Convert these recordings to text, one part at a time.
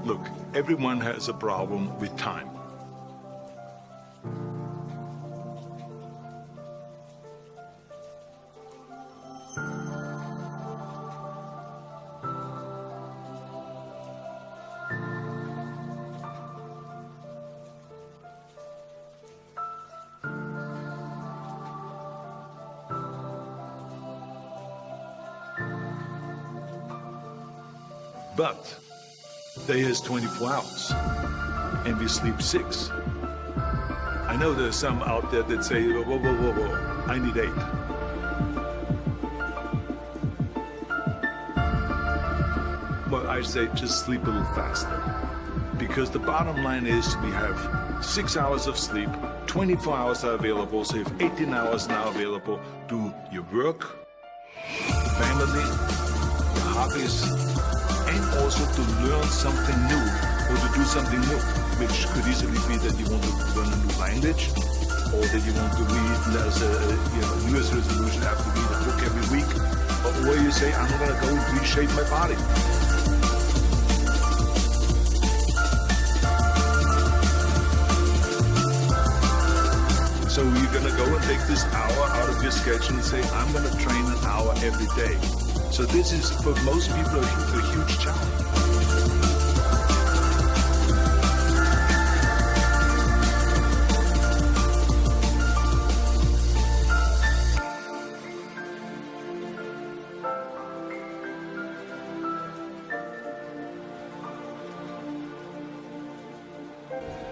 Look, everyone has a problem with time. But day has 24 hours, and we sleep 6. I know there's some out there that say, whoa, I need 8. Well, I say just sleep a little faster. Because the bottom line is we have 6 hours of sleep, 24 hours are available, so you have 18 hours now available to your work, family, your hobbies, and also to learn something new or to do something new, which could easily be that you want to learn a new language or that you want to read as a New Year's resolution, have to read a book every week, or you say, I'm going to go reshape my body. So you're going to go and take this hour out of your schedule and say, I'm going to train an hour every day. So this is, for most people, a huge challenge.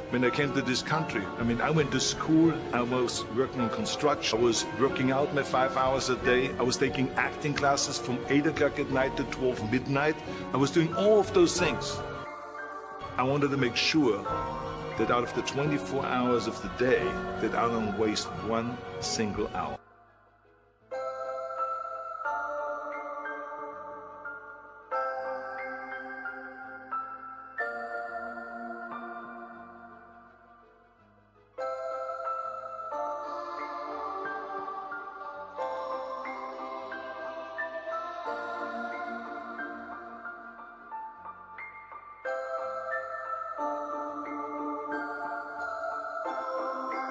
When I came to this country, I went to school, I was working in construction, I was working out my 5 hours a day, I was taking acting classes from 8 o'clock at night to 12 midnight. I was doing all of those things. I wanted to make sure that out of the 24 hours of the day, that I don't waste one single hour.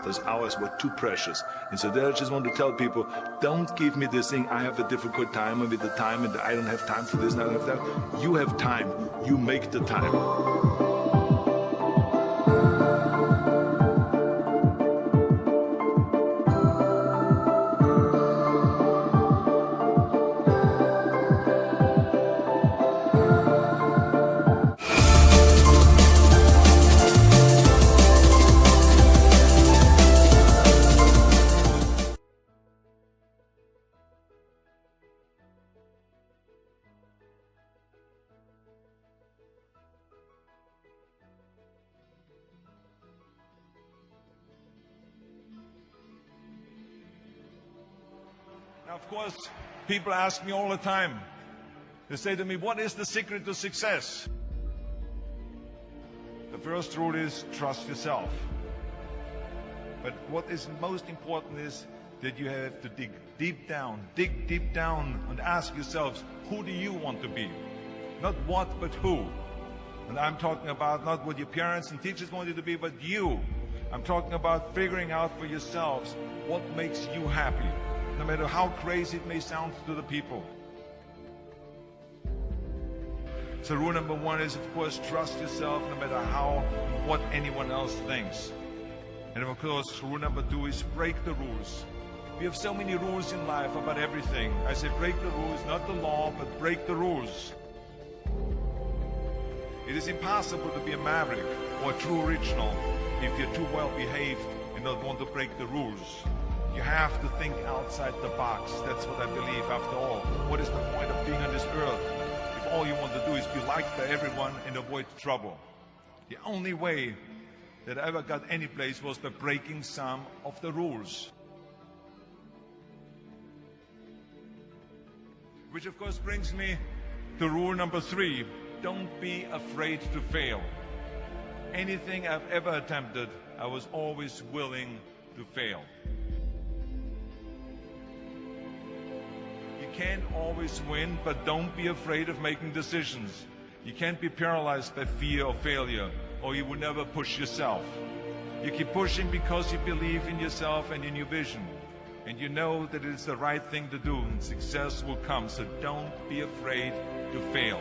Those hours were too precious. And so there I just want to tell people, don't give me this thing, I have a difficult time with the time and I don't have time for this and I don't have that. You have time. You make the time. Now, of course, people ask me all the time, they say to me, what is the secret to success? The first rule is trust yourself. But what is most important is that you have to dig deep down and ask yourselves, who do you want to be? Not what, but who. And I'm talking about not what your parents and teachers want you to be, but you. I'm talking about figuring out for yourselves what makes you happy, no matter how crazy it may sound to the people. So rule number one is, of course, trust yourself no matter what anyone else thinks. And of course, rule number two is break the rules. We have so many rules in life about everything. I say break the rules, not the law, but break the rules. It is impossible to be a maverick or a true original if you're too well behaved and don't want to break the rules. You have to think outside the box. That's what I believe after all. What is the point of being on this earth if all you want to do is be liked by everyone and avoid trouble? The only way that I ever got any place was by breaking some of the rules. Which of course brings me to rule number three. Don't be afraid to fail. Anything I've ever attempted, I was always willing to fail. You can't always win, but don't be afraid of making decisions. You can't be paralyzed by fear or failure, or you will never push yourself. You keep pushing because you believe in yourself and in your vision. And you know that it is the right thing to do, and success will come. So don't be afraid to fail.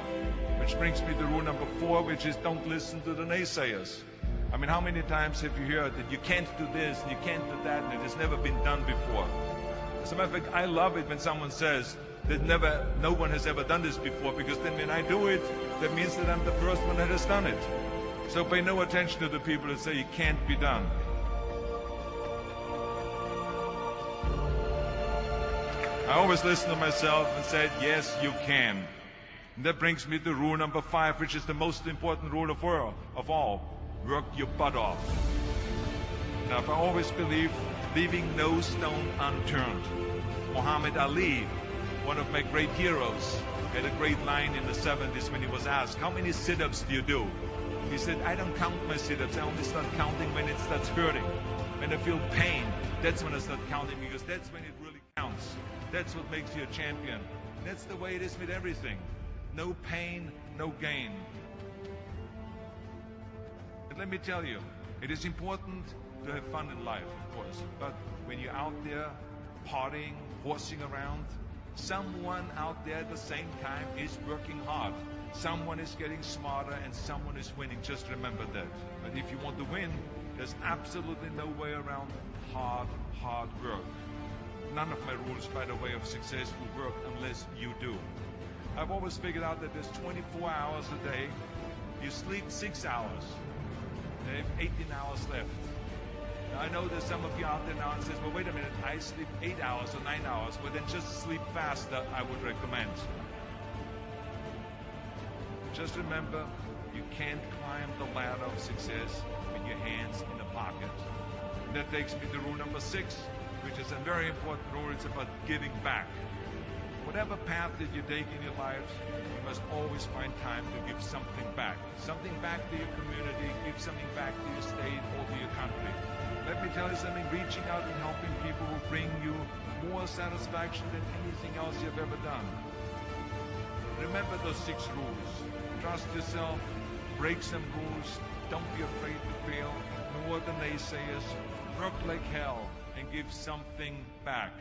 Which brings me to rule number 4, which is don't listen to the naysayers. I mean, how many times have you heard that you can't do this and you can't do that, and it has never been done before? As a matter of fact, I love it when someone says that no one has ever done this before, because then when I do it, that means that I'm the first one that has done it. So pay no attention to the people that say it can't be done. I always listen to myself and said, yes, you can. And that brings me to rule number 5, which is the most important rule of all. Work your butt off. Now, I've always believed leaving no stone unturned. Muhammad Ali, one of my great heroes, had a great line in the 70s when he was asked, how many sit-ups do you do? He said, I don't count my sit-ups. I only start counting when it starts hurting. When I feel pain, that's when I start counting, because that's when it really counts. That's what makes you a champion. That's the way it is with everything. No pain, no gain. But let me tell you, it is important to have fun in life, of course. But when you're out there partying, horsing around, someone out there at the same time is working hard. Someone is getting smarter and someone is winning. Just remember that. But if you want to win, there's absolutely no way around hard work. None of my rules, by the way, of success will work unless you do. I've always figured out that there's 24 hours a day. You sleep 6 hours. You have 18 hours left. Now, I know there's some of you out there now and says, well, wait a minute, I sleep 8 hours or 9 hours. Well, then just sleep faster, I would recommend. Just remember, you can't climb the ladder of success with your hands in the pocket. And that takes me to rule number 6, which is a very important rule. It's about giving back. Whatever path that you take in your lives, you must always find time to give something back. Something back to your community, give something back to your state or to your country. Let me tell you something, reaching out and helping people will bring you more satisfaction than anything else you've ever done. Remember those 6 rules. Trust yourself, break some rules, don't be afraid to fail, ignore the naysayers, work like hell, and give something back.